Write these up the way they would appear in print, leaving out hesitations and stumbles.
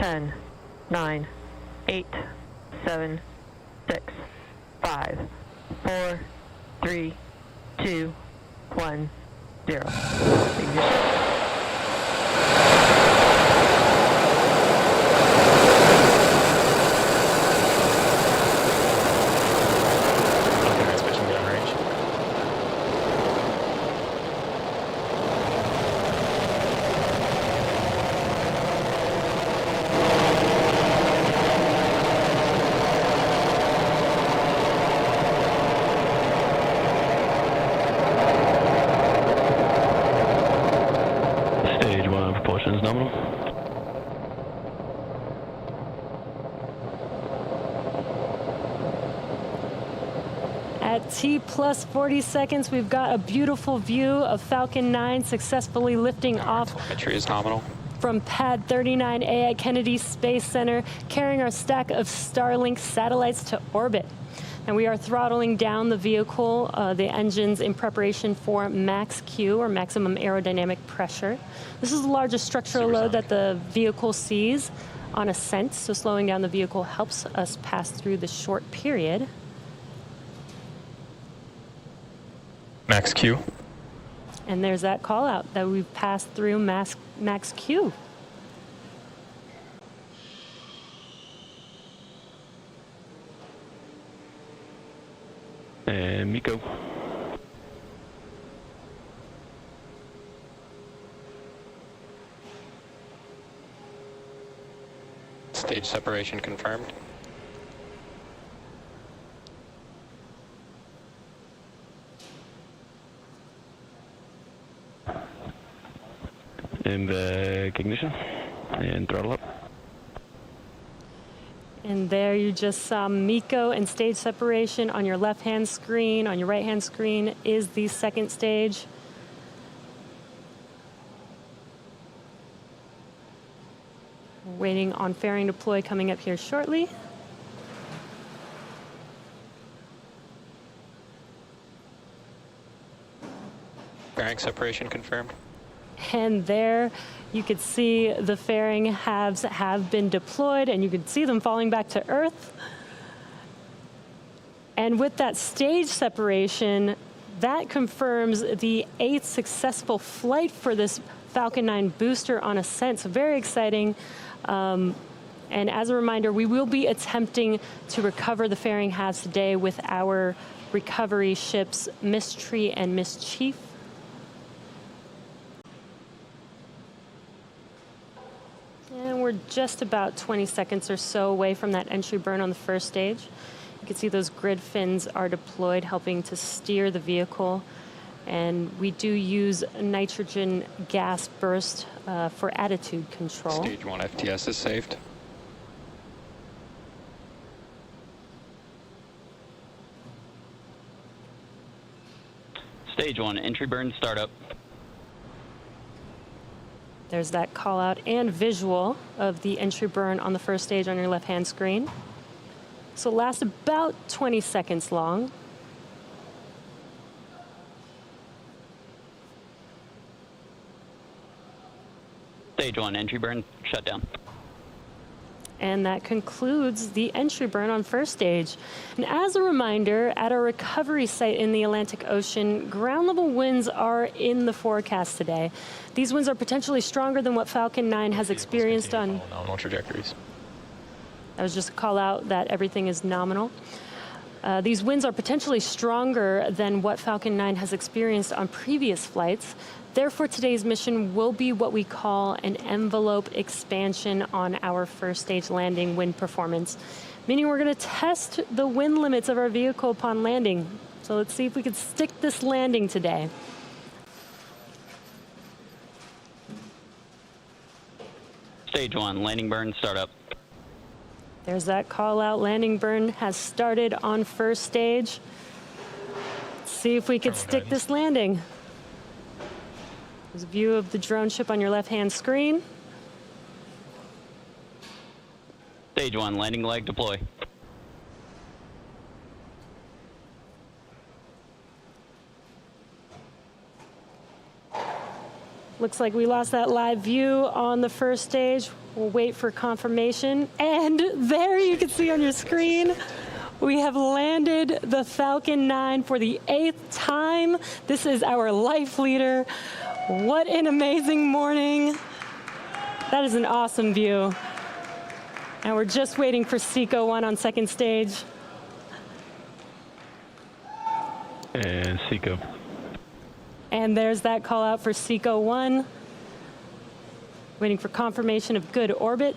10, 9, 8, 7, 6, 5, 4, 3, 2, 1, 0. Ignition. At T plus 40 seconds, we've got a beautiful view of Falcon 9 successfully lifting off. Telemetry is nominal. From pad 39A at Kennedy Space Center, carrying our stack of Starlink satellites to orbit. And we are throttling down the vehicle, the engines, in preparation for max Q, or maximum aerodynamic pressure. This is the largest structural load that the vehicle sees on ascent, so slowing down the vehicle helps us pass through the short period. Max Q. And there's that call out that we've passed through max Q. And Miko. Stage separation confirmed. And ignition and throttle up. And there you just saw Miko and stage separation on your left-hand screen. On your right-hand screen is the second stage. We're waiting on fairing deploy coming up here shortly. Fairing separation confirmed. And there you could see the fairing halves have been deployed, and you can see them falling back to Earth. And with that stage separation, that confirms the 8th successful flight for this Falcon 9 booster on ascent. So very exciting. And as a reminder, we will be attempting to recover the fairing halves today with our recovery ships Mystery and Mischief. And we're just about 20 seconds or so away from that entry burn on the first stage. You can see those grid fins are deployed, helping to steer the vehicle. And we do use nitrogen gas burst for attitude control. Stage 1 FTS is saved. Stage 1 entry burn startup. There's that call out and visual of the entry burn on the first stage on your left-hand screen. So it lasts about 20 seconds long. Stage 1 entry burn shut down. And that concludes the entry burn on first stage. And as a reminder, at our recovery site in the Atlantic Ocean, ground level winds are in the forecast today. These winds are potentially stronger than what Falcon 9 has experienced on nominal trajectories. That was just a call out that everything is nominal. These winds are potentially stronger than what Falcon 9 has experienced on previous flights. Therefore, today's mission will be what we call an envelope expansion on our first stage landing wind performance, meaning we're going to test the wind limits of our vehicle upon landing. So let's see if we can stick this landing today. Stage 1 landing burn startup. There's that call out. Landing burn has started on first stage. Let's see if we could stick this landing. There's a view of the drone ship on your left-hand screen. Stage 1 landing leg deploy. Looks like we lost that live view on the first stage. We'll wait for confirmation. And there you can see on your screen, we have landed the Falcon 9 for the 8th time. This is our life leader. What an amazing morning. That is an awesome view. And we're just waiting for Seco 1 on second stage. And Seco. And there's that call out for Seco 1. Waiting for confirmation of good orbit.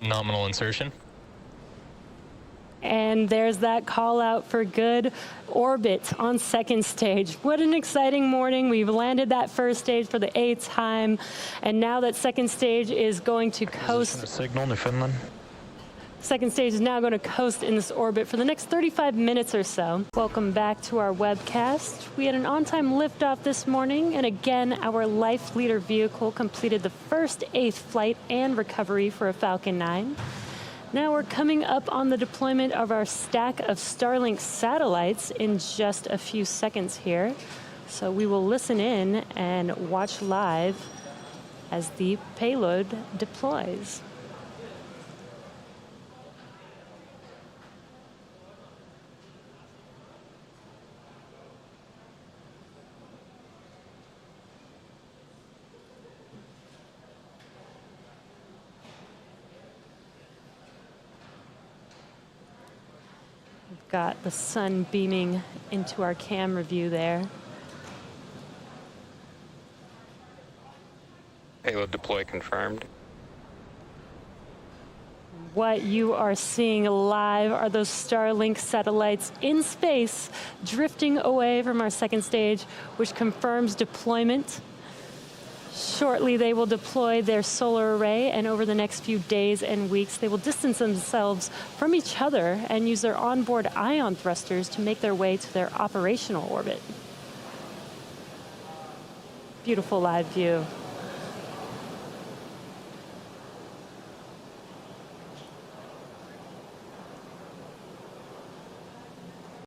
Nominal insertion. And there's that call out for good orbit on second stage. What an exciting morning. We've landed that first stage for the 8th time. And now that second stage is going to coast. Signal, Newfoundland. Second stage is now going to coast in this orbit for the next 35 minutes or so. Welcome back to our webcast. We had an on-time liftoff this morning, and again, our life leader vehicle completed the first 8th flight and recovery for a Falcon 9. Now we're coming up on the deployment of our stack of Starlink satellites in just a few seconds here. So we will listen in and watch live as the payload deploys. Got the sun beaming into our camera view there. Payload deploy confirmed. What you are seeing live are those Starlink satellites in space drifting away from our second stage, which confirms deployment. Shortly, they will deploy their solar array, and over the next few days and weeks, they will distance themselves from each other and use their onboard ion thrusters to make their way to their operational orbit. Beautiful live view.